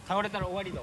倒れたら終わりだ。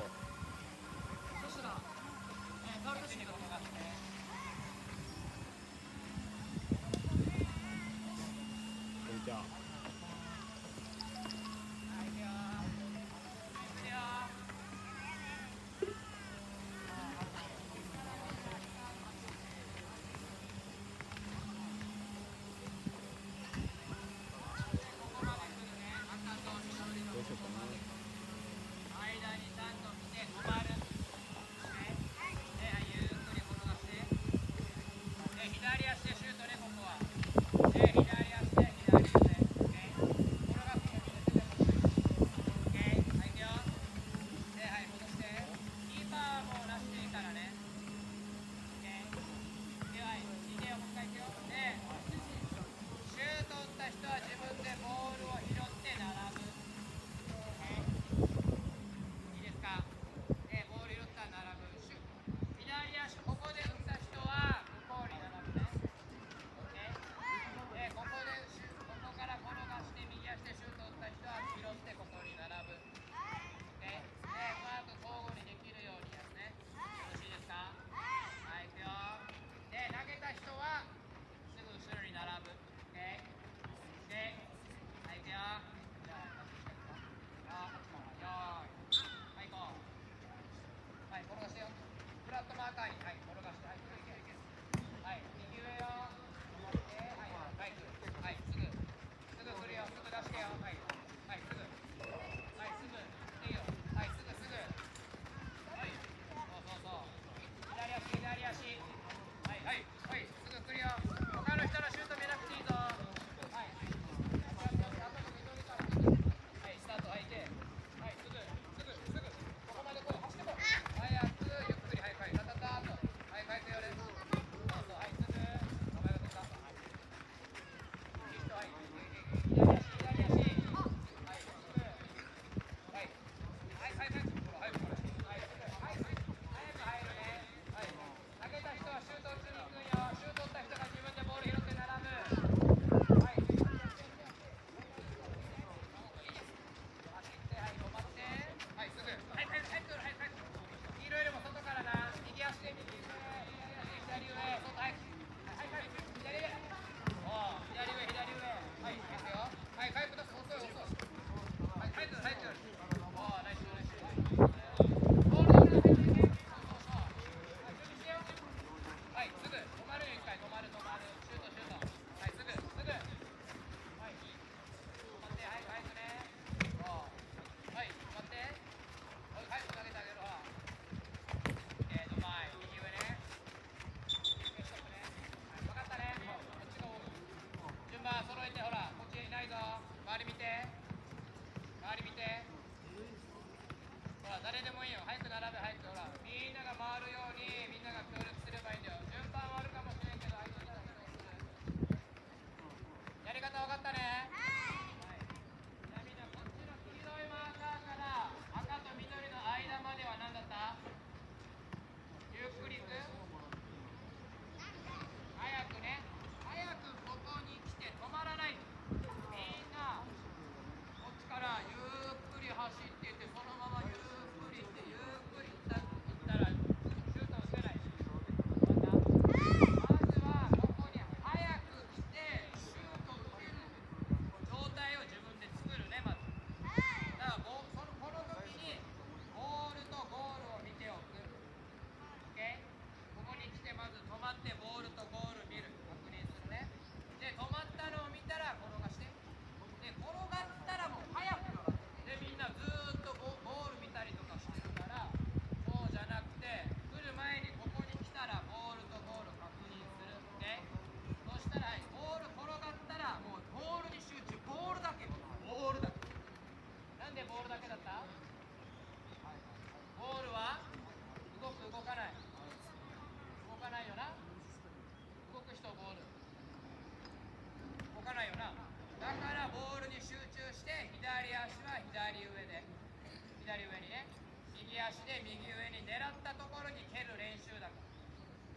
足で右上に狙ったところに蹴る練習だから。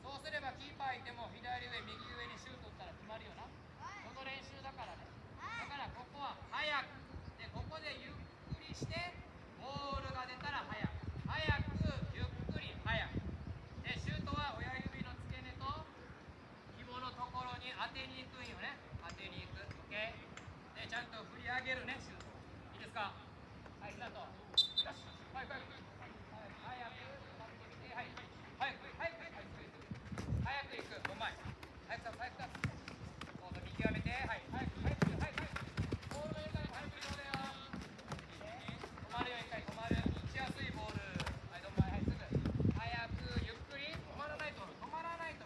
そうすればキーパーいても左上右上にシュート打ったら決まるよな。その練習だからね。だからここはいよね。当てに行く。オッケー。で、ちゃんと振り上げるね、シュート。いいですか。はい、スタート。よし。はい、はい。早く、はい。早く、早く、早く行く。うまい。早く立つ、早く立つ。コート見極めて、はい、早く、早く、早く。ボールの上から早く行こうだよ。止まるよ、一回止まる。打ちやすいボール。はい、どんまい、はい、すぐ。早く、ゆっくり。止まらないと、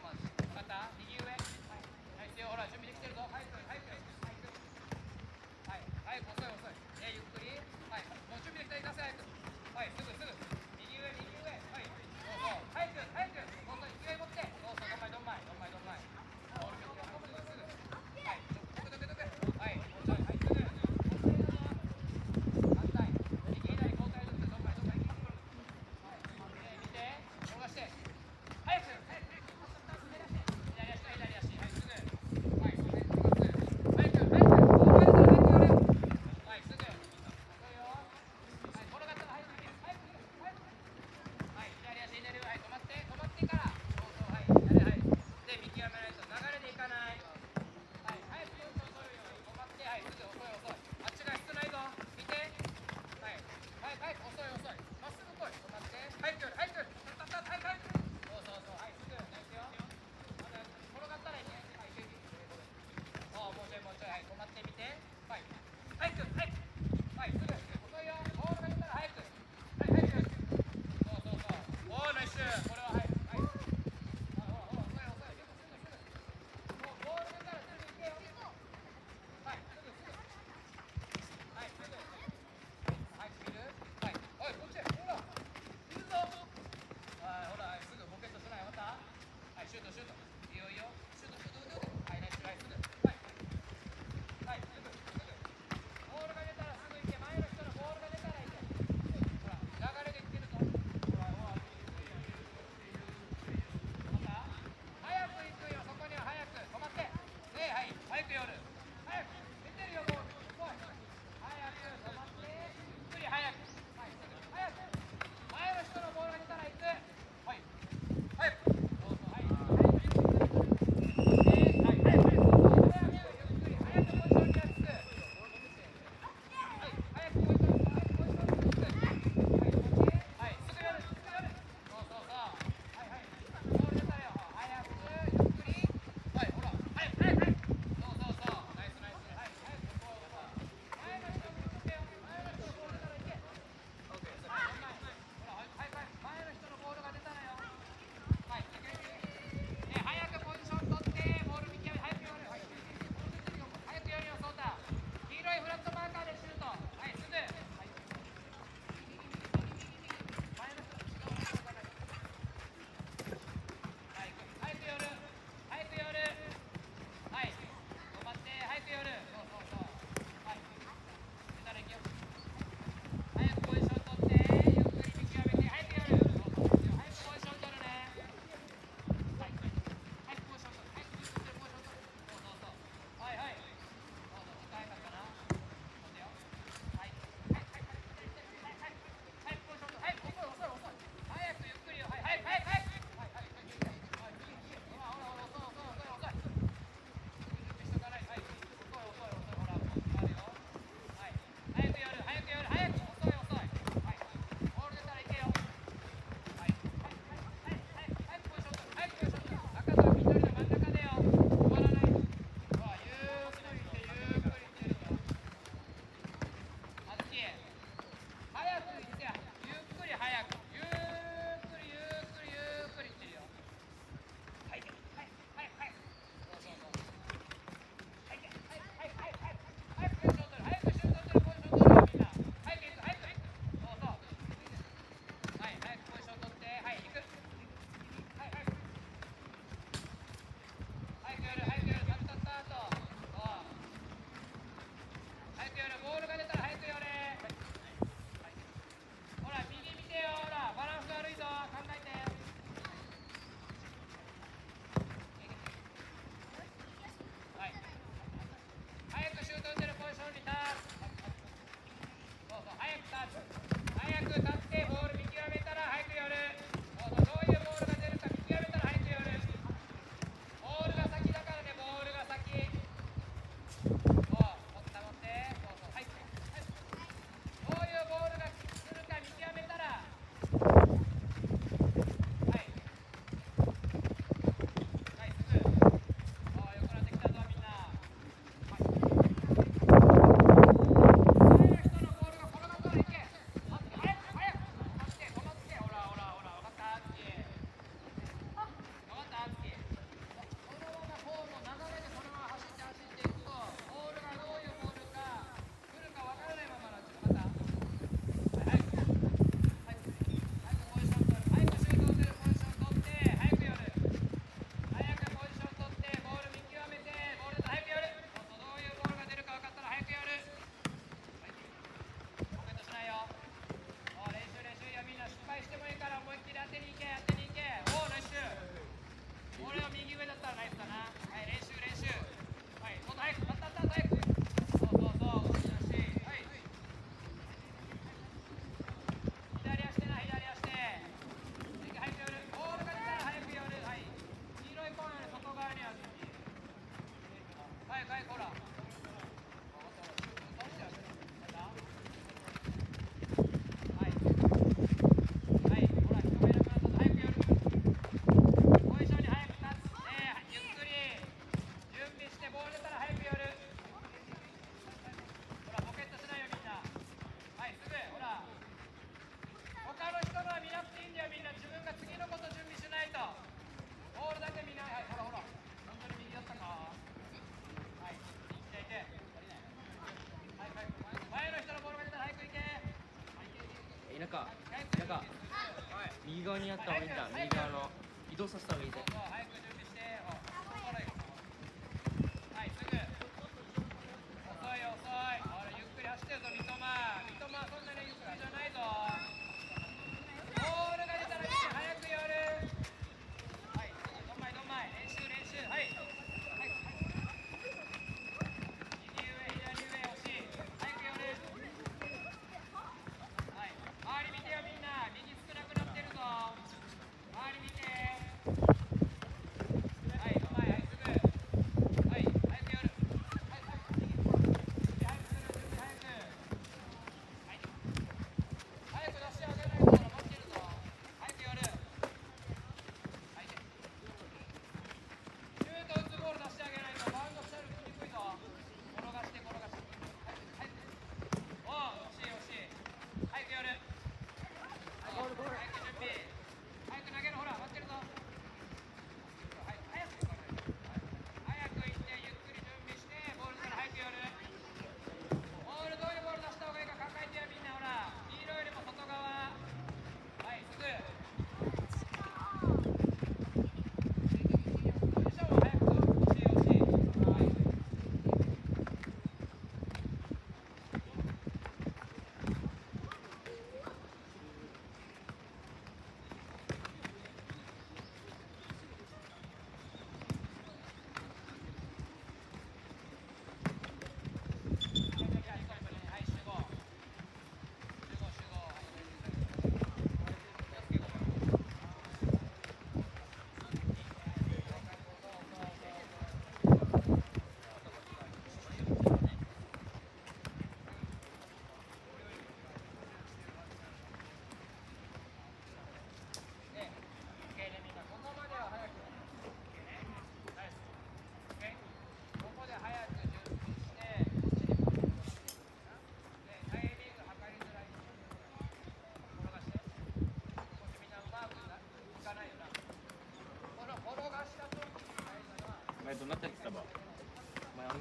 まず。また、右上。はい、はい、ほら、準備できてるぞ。早く、早く。はい、早く、遅い、遅い。ゆっくり。はい、もう準備できたら行かせ、早く。はい、すぐ、すぐ。早くほら。なんか右側にあった方がいいんだ。右側の移動させた方がいいぜ。早く準備して。はい、すぐ。遅い遅い。ほらゆっくり走ってるぞ三笘。三笘そんなにゆっくりじゃないぞ。ボールが出たら早く寄る。はい、どんまいどんまい。練習練習。はい。右上左上惜しい。早く寄る。はい。周り見てよみんな。右少なくなってるぞ。周り見て。はい、うまい、はい、すぐ。はい、早く寄る。はい、早く。早くする、準備早く。はい。早く出してあげないと待ってるぞ。早く寄る。はい。シュート打つボール出してあげないとバウンドしたら打ちにくいぞ。転がして転がして。はい、はい。おお、惜しい惜しい。早く寄る。早く準備。早く投げる、ほら、待ってるぞ。はい、早く。早く行ってゆっくり準備してボールから早く寄る。ボールどういうボール出した方がいいか考えてよみんな。ほら黄色よりも外側。はい、すぐ。でしょ、早く。惜しい惜しい。はい。はい、集合。前どうなったっけ、ば。前あの。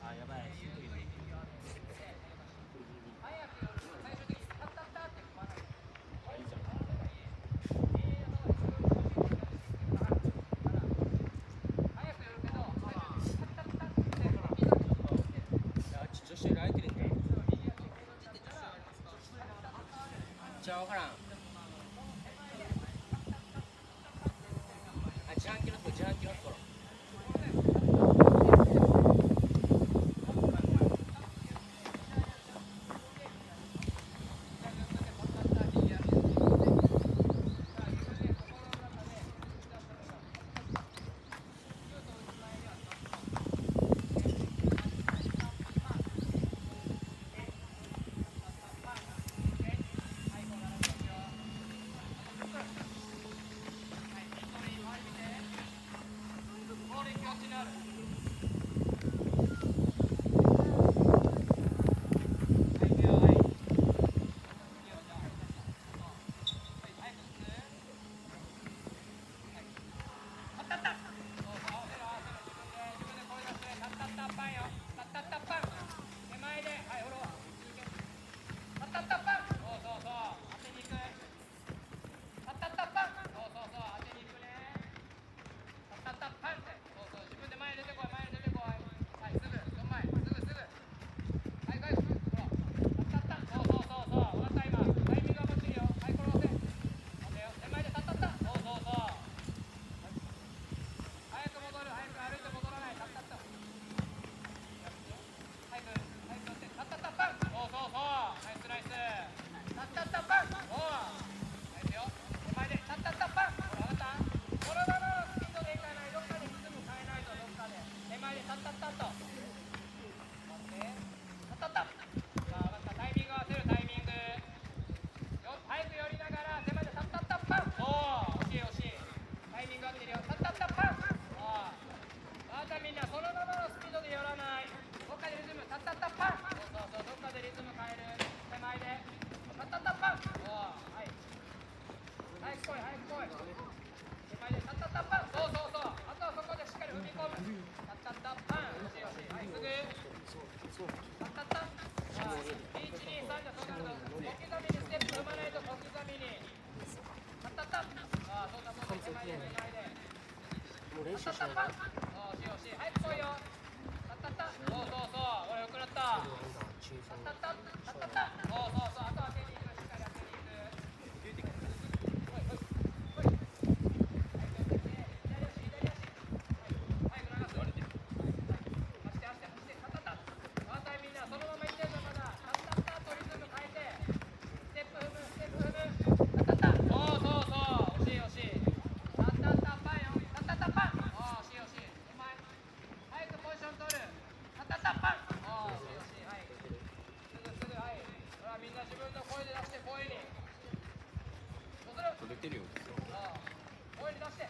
あ、やばい。じゃあ分からん。自販機のとこ、自販機のところ。手前で手前でもう練習しないと。惜しい惜しい早く来いよたったそうそうそう俺よくなったたったそうそうそうあとは当てに行くしっかり当てに行く取れてるよ。声に出して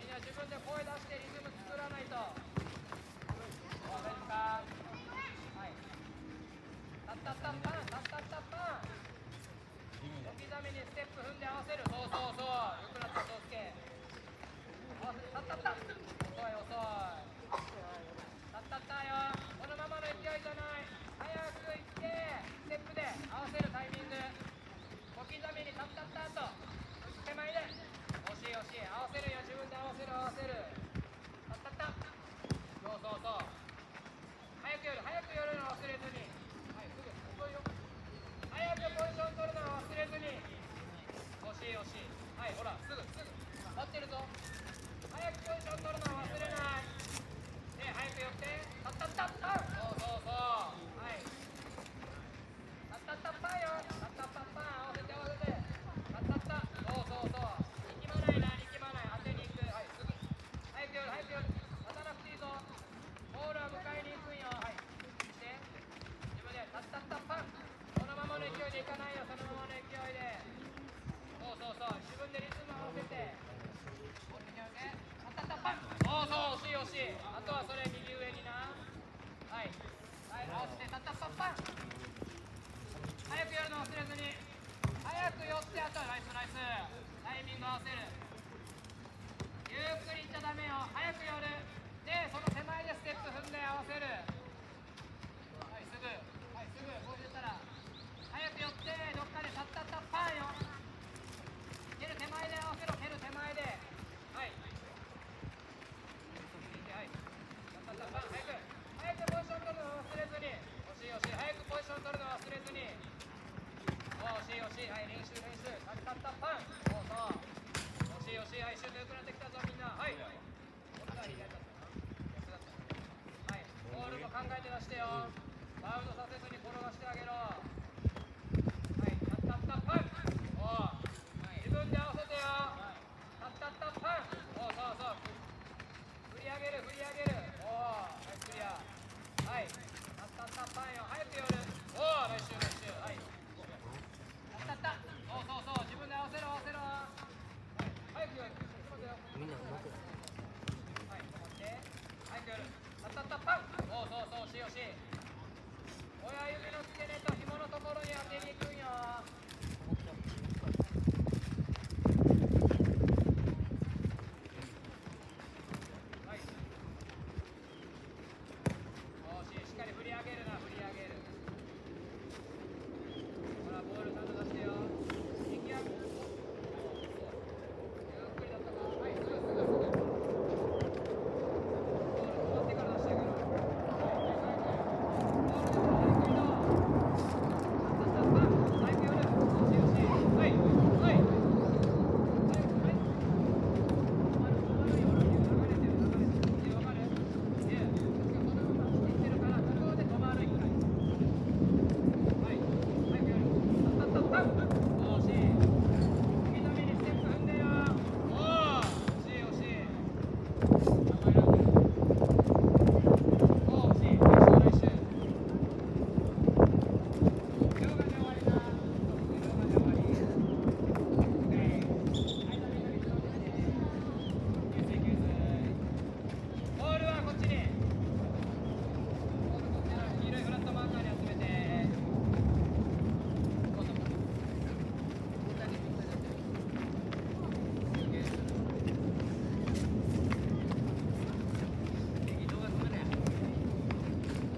みんな自分で声出してリズム作らないと大丈夫かはいタッタッタッパンタッタッタッパン小刻みにステップ踏んで合わせるそうそうそうよくなった宗介合わせタッタッタ遅い遅いタッタッタよこのままの勢いじゃない早く行ってステップで合わせるタイミング小刻みにタッタッタッと手前で惜しい惜しい合わせるよ自分で合わせる合わせるタッタッタそうそうそう早く寄るの忘れずにはいすぐ遅いよ早くポジション取るの忘れずに惜しい惜しいはいほらすぐ待ってるぞ早くポジション取るの忘れないで早く寄ってタッタッタッタそうそうそうはいタッタッタッパーよタッタッタッパー合わせてタッタッタそうそうそう力まない当てに行くはいすぐ早く寄る待たなくていいぞボールは迎えに行くんよはいして自分でタッタッタッパンそのままの勢いでいかないよそのままの勢いでそうそうそう自分でリズム合わせてタッタッタッパンそうそう惜しいあとはそれ右上になはい合わせてタッタッタッパン早く寄るの忘れずに早く寄ってあとナイスタイミング合わせるゆっくりいっちゃダメよ早く寄るでその手前でステップ踏んで合わせるはいすぐボール出たら早く寄ってどっかでタッタッタッパンよ蹴る手前で合わせろ蹴る手前ではいタッタッタッパン早くポジション取るの忘れずに惜しい早くポジション取るの忘れずに惜しいはい練習タッタッタッパンそう惜しいはいシュート良くなってきたぞみんなはいはいボールも考えて出してよバウンドさせずに転がしてあげろはいタッタッタッパン自分で合わせてよタッタッタッパンそう振り上げるはいクリアはいタッタッタッパンよ早く寄るナイスはいタッタッタそう自分で合わせろ早く寄るみんなうまくない。はい止まって早く寄るタッタッタッパン惜しい親指の付け根と紐のところに当てに行くんよ